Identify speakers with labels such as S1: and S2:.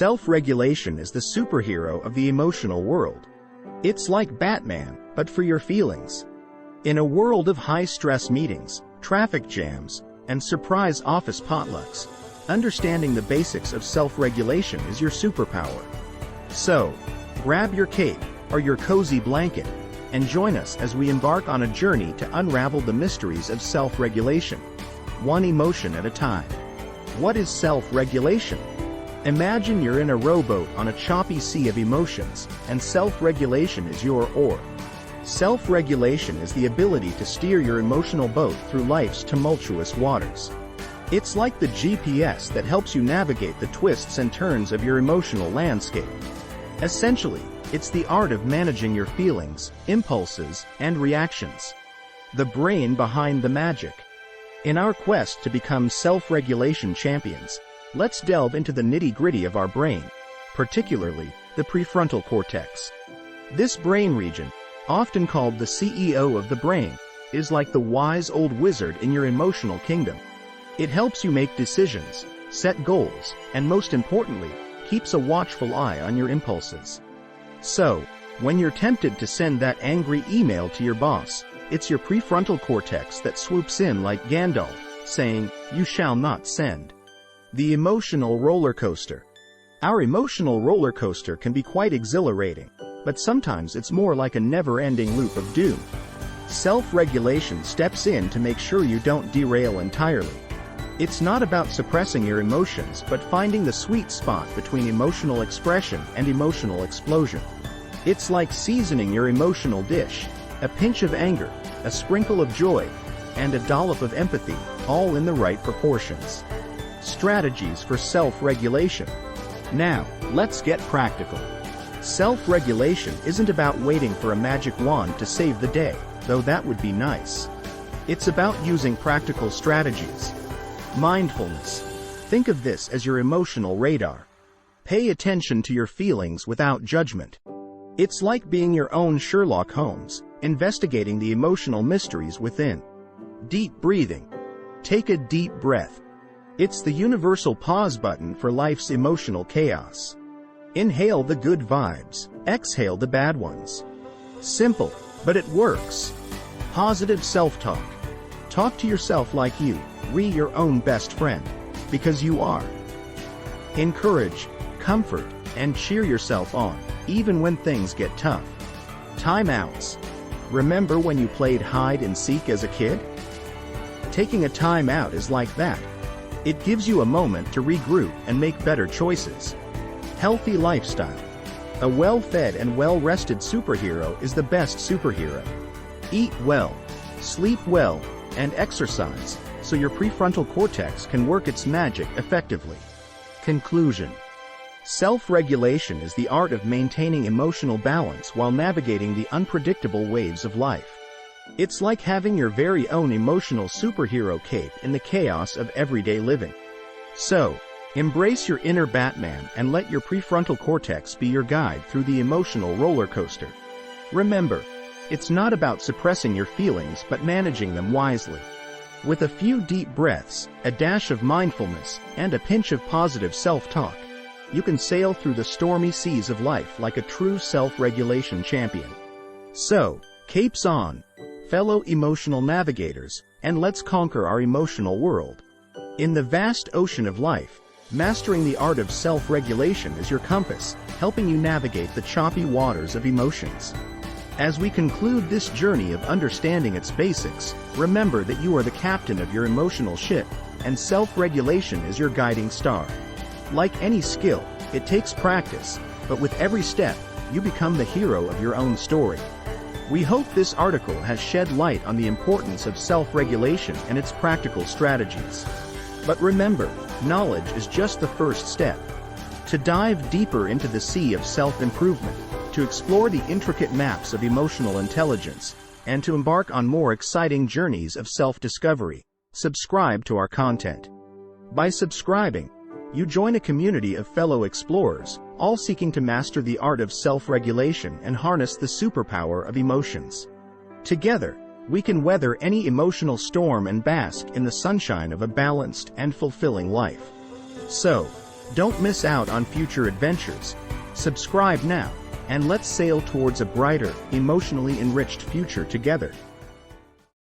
S1: Self-regulation is the superhero of the emotional world. It's like Batman, but for your feelings. In a world of high-stress meetings, traffic jams, and surprise office potlucks, understanding the basics of self-regulation is your superpower. So, grab your cape or your cozy blanket and join us as we embark on a journey to unravel the mysteries of self-regulation, one emotion at a time. What is self-regulation? Imagine you're in a rowboat on a choppy sea of emotions, and self-regulation is your oar. Self-regulation is the ability to steer your emotional boat through life's tumultuous waters. It's like the GPS that helps you navigate the twists and turns of your emotional landscape. Essentially, it's the art of managing your feelings, impulses, and reactions. The brain behind the magic. In our quest to become self-regulation champions, let's delve into the nitty-gritty of our brain, particularly the prefrontal cortex. This brain region, often called the CEO of the brain, is like the wise old wizard in your emotional kingdom. It helps you make decisions, set goals, and most importantly, keeps a watchful eye on your impulses. So, when you're tempted to send that angry email to your boss, it's your prefrontal cortex that swoops in like Gandalf, saying, "You shall not send." The emotional roller coaster. Our emotional roller coaster can be quite exhilarating, but sometimes it's more like a never-ending loop of doom. Self-regulation steps in to make sure you don't derail entirely. It's not about suppressing your emotions but finding the sweet spot between emotional expression and emotional explosion. It's like seasoning your emotional dish, a pinch of anger, a sprinkle of joy, and a dollop of empathy, all in the right proportions. Strategies for self-regulation. Now, let's get practical. Self-regulation isn't about waiting for a magic wand to save the day, though that would be nice. It's about using practical strategies. Mindfulness. Think of this as your emotional radar. Pay attention to your feelings without judgment. It's like being your own Sherlock Holmes, investigating the emotional mysteries within. Deep breathing. Take a deep breath. It's the universal pause button for life's emotional chaos. Inhale the good vibes, exhale the bad ones. Simple, but it works. Positive self-talk. Talk to yourself like you, your own best friend, because you are. Encourage, comfort, and cheer yourself on, even when things get tough. Timeouts. Remember when you played hide and seek as a kid? Taking a time out is like that. It gives you a moment to regroup and make better choices. Healthy lifestyle. A well-fed and well-rested superhero is the best superhero. Eat well, sleep well, and exercise, so your prefrontal cortex can work its magic effectively. Conclusion. Self-regulation is the art of maintaining emotional balance while navigating the unpredictable waves of life. It's like having your very own emotional superhero cape in the chaos of everyday living. So, embrace your inner Batman and let your prefrontal cortex be your guide through the emotional roller coaster. Remember, it's not about suppressing your feelings but managing them wisely. With a few deep breaths, a dash of mindfulness, and a pinch of positive self-talk, you can sail through the stormy seas of life like a true self-regulation champion. So, capes on, fellow emotional navigators, and let's conquer our emotional world. In the vast ocean of life, mastering the art of self-regulation is your compass, helping you navigate the choppy waters of emotions. As we conclude this journey of understanding its basics, remember that you are the captain of your emotional ship, and self-regulation is your guiding star. Like any skill, it takes practice, but with every step, you become the hero of your own story. We hope this article has shed light on the importance of self-regulation and its practical strategies. But remember, knowledge is just the first step. To dive deeper into the sea of self-improvement, to explore the intricate maps of emotional intelligence, and to embark on more exciting journeys of self-discovery, subscribe to our content. By subscribing, you join a community of fellow explorers, all seeking to master the art of self-regulation and harness the superpower of emotions. Together, we can weather any emotional storm and bask in the sunshine of a balanced and fulfilling life. So, Don't miss out on future adventures. Subscribe now, and let's sail towards a brighter, emotionally enriched future together.